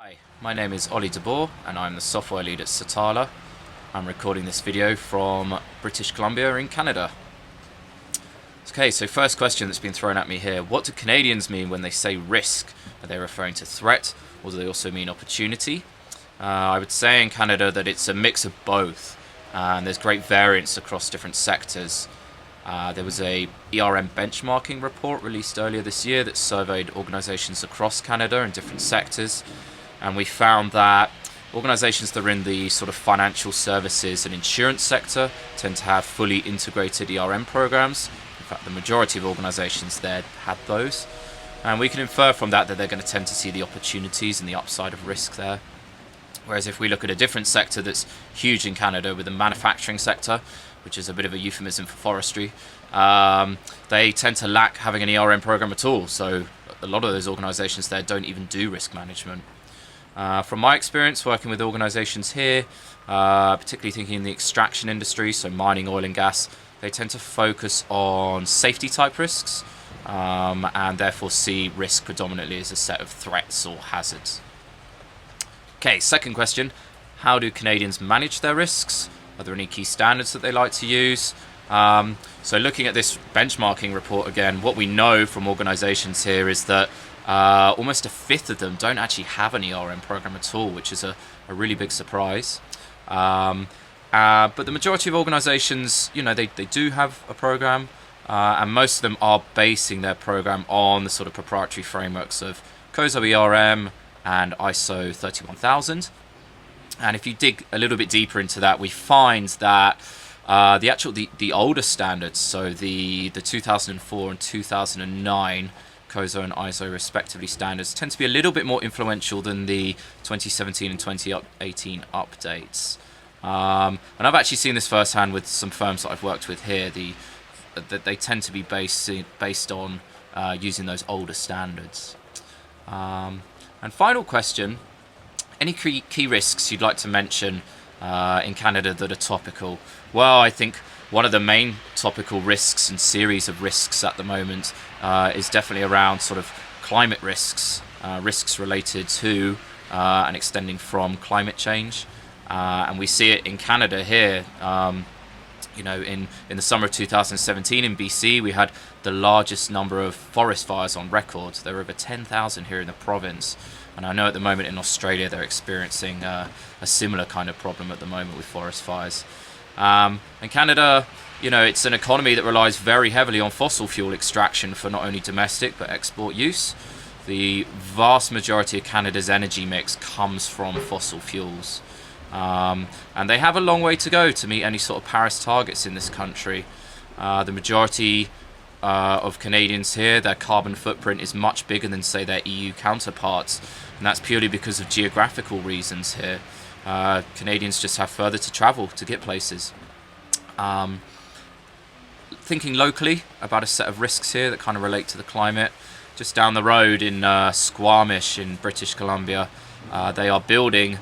Hi, my name is Ollie de Boer and I'm the software lead at Satarla. I'm recording this video from British Columbia in Canada. Okay, so first question that's been thrown at me here. What do Canadians mean when they say risk? Are they referring to threat or do they also mean opportunity? I would say in Canada that it's a mix of both and there's great variance across different sectors. There was a ERM benchmarking report released earlier this year that surveyed organisations across Canada in different sectors. And we found that organisations that are in the sort of financial services and insurance sector tend to have fully integrated ERM programs. In fact, the majority of organisations there had those. And we can infer from that that they're going to tend to see the opportunities and the upside of risk there. Whereas if we look at a different sector that's huge in Canada with the manufacturing sector, which is a bit of a euphemism for forestry, they tend to lack having an ERM program at all. So a lot of those organisations there don't even do risk management. From my experience working with organisations here, particularly thinking in the extraction industry, so mining, oil and gas, they tend to focus on safety type risks and therefore see risk predominantly as a set of threats or hazards. Okay, second question, how do Canadians manage their risks? Are there any key standards that they like to use? So looking at this benchmarking report again, what we know from organisations here is that almost a fifth of them don't actually have an ERM program at all, which is a really big surprise. But the majority of organisations, they do have a program, and most of them are basing their program on the sort of proprietary frameworks of COSO ERM and ISO 31000. And if you dig a little bit deeper into that, we find that the older standards, so the 2004 and 2009 COSO and ISO respectively standards, tend to be a little bit more influential than the 2017 and 2018 updates. And I've actually seen this firsthand with some firms that I've worked with here. That they tend to be based on using those older standards. And final question, any key risks you'd like to mention in Canada that are topical? Well, I think one of the main topical risks and series of risks at the moment is definitely around sort of climate risks, risks related to and extending from climate change. And we see it in Canada here. In the summer of 2017 in BC, we had the largest number of forest fires on record. There were over 10,000 here in the province. And I know at the moment in Australia they're experiencing a similar kind of problem at the moment with forest fires. And Canada, it's an economy that relies very heavily on fossil fuel extraction for not only domestic but export use. The vast majority of Canada's energy mix comes from fossil fuels. And they have a long way to go to meet any sort of Paris targets in this country. The majority of Canadians here, their carbon footprint is much bigger than, say, their EU counterparts. And that's purely because of geographical reasons here. Canadians just have further to travel to get places. Thinking locally about a set of risks here that kind of relate to the climate. Just down the road in Squamish in British Columbia, they are building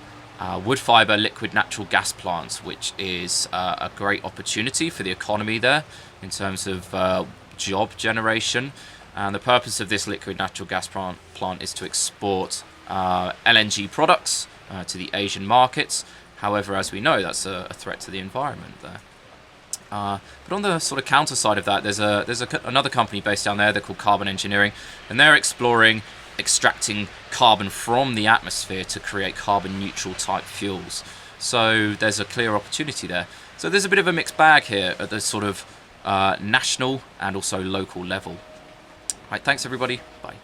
wood fibre liquid natural gas plants, which is a great opportunity for the economy there in terms of job generation. And the purpose of this liquid natural gas plant is to export LNG products to the Asian markets. However, as we know, that's a threat to the environment there. But on the sort of counter side of that, there's another company based down there. They're called Carbon Engineering, and they're exploring extracting carbon from the atmosphere to create carbon neutral type fuels. So there's a clear opportunity there. So there's a bit of a mixed bag here at the sort of national and also local level. Right, thanks everybody. Bye.